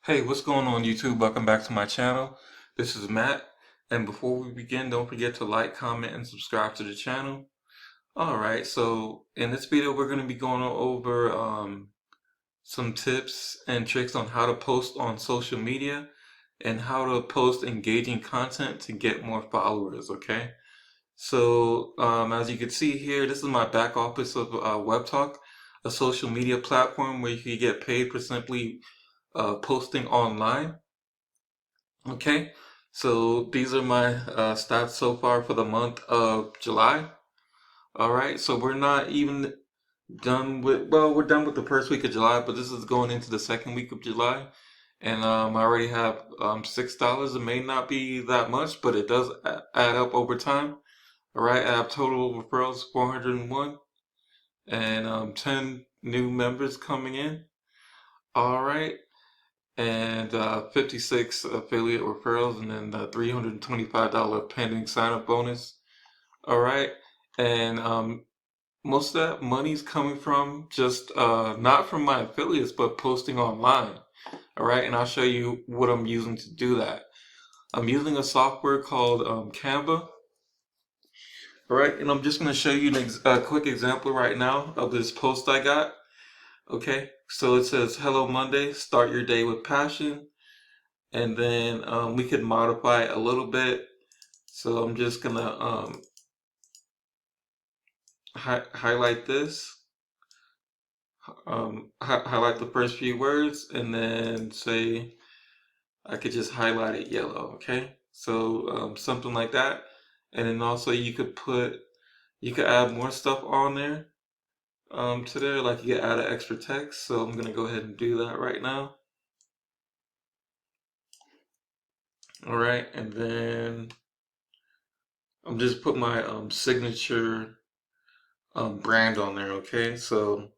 Hey, what's going on YouTube? Welcome back to my channel. This is Matt, and before we begin, don't forget to like, comment, and subscribe to the channel. Alright, so in this video we're going to be going over some tips and tricks on how to post on social media and how to post engaging content to get more followers, okay? So as you can see here, this is my back office of Webtalk, a social media platform where you can get paid for simply posting online. Okay, so these are my stats so far for the month of July. All right, so we're not even done with, well, we're done with the first week of July, but this is going into the second week of July. And I already have $6. It may not be that much, but it does add up over time. All right, I have total referrals 401 and 10 new members coming in. All right, and 56 affiliate referrals, and then the $325 pending sign up bonus. All right, and most of that money's coming from just not from my affiliates, but posting online. All right, and I'll show you what I'm using to do that. I'm using a software called Canva. All right, and I'm just going to show you a quick example right now of this post I got. Okay, so it says, "Hello Monday, start your day with passion." And then we could modify it a little bit. So I'm just gonna highlight this, highlight the first few words, and then say I could just highlight it yellow. Okay, so something like that. And then also you could add more stuff on there to there, like you could add an extra text. So I'm gonna go ahead and do that right now. All right, and then I'm just put my signature brand on there. Okay, so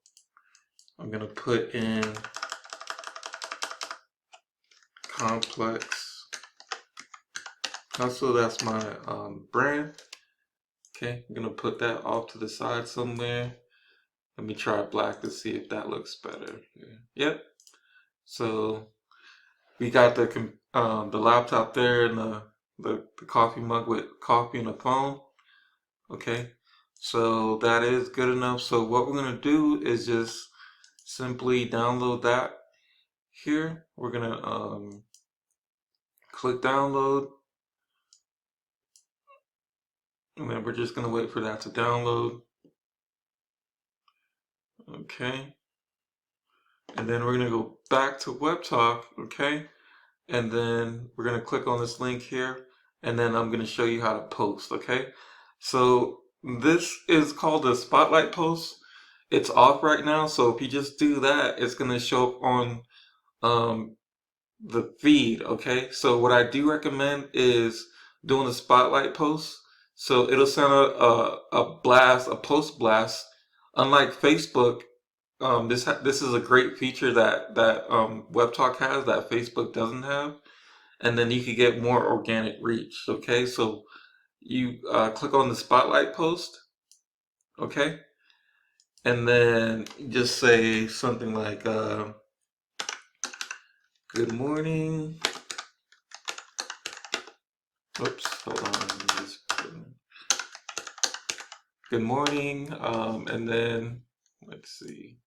I'm gonna put in complex hustle. That's my brand. Okay, I'm gonna put that off to the side somewhere. Let me try black to see if that looks better. Yeah. Yep. So we got the laptop there and the coffee mug with coffee and a phone. Okay. So that is good enough. So what we're gonna do is just simply download that here. We're gonna click download, and then we're just gonna wait for that to download. Okay, and then we're gonna go back to Webtalk. Okay, and then we're gonna click on this link here, and then I'm gonna show you how to post. Okay, so this is called a spotlight post. It's off right now, so if you just do that, it's gonna show up on um, the feed. Okay, so what I do recommend is doing a spotlight post. So it'll send a blast, a post blast. Unlike Facebook, this is a great feature that WebTalk has that Facebook doesn't have, and then you can get more organic reach. Okay, so you click on the spotlight post. Okay, and then just say something like "Good morning." Oops, hold on. Let me just good morning, and then let's see,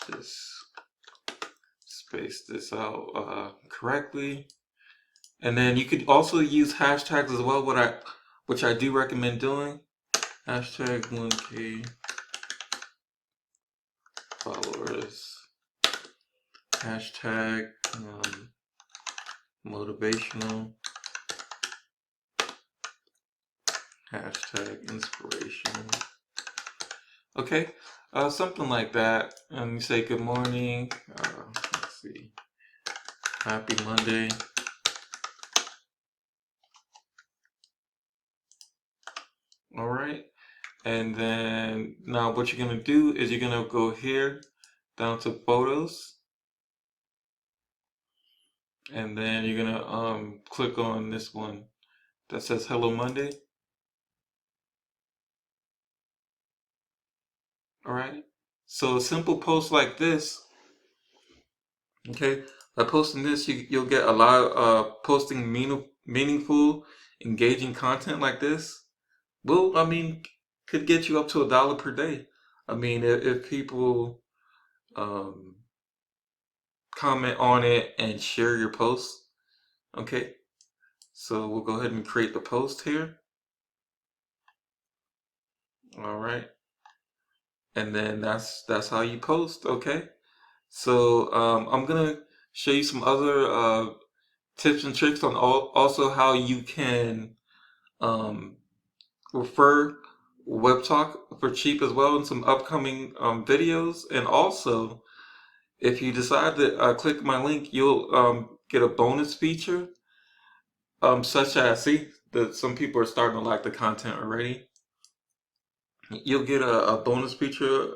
just space this out correctly. And then you could also use hashtags as well, which I do recommend doing. Hashtag 1K followers. Hashtag motivational. Hashtag inspirational. Okay, something like that. And you say good morning. Let's see. Happy Monday. All right. And then now what you're gonna do is you're gonna go here down to photos, and then you're gonna click on this one that says Hello Monday. All right. So a simple post like this, Okay, by posting this, you'll get a lot of posting meaningful, engaging content like this. Well, I mean, could get you up to $1 per day. I mean, if people um, comment on it and share your post. Okay, so we'll go ahead and create the post here. All right, and then that's how you post. Okay, so I'm gonna show you some other tips and tricks on also how you can um, refer Webtalk for cheap as well in some upcoming videos. And also, if you decide to click my link, you'll get a bonus feature, such as, see that some people are starting to like the content already. You'll get a bonus feature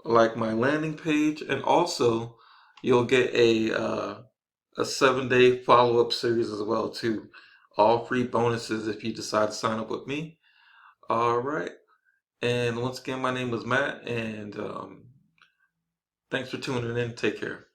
like my landing page, and also you'll get a 7-day follow-up series as well too. All free bonuses if you decide to sign up with me. All right. And once again, my name is Matt, and thanks for tuning in. Take care.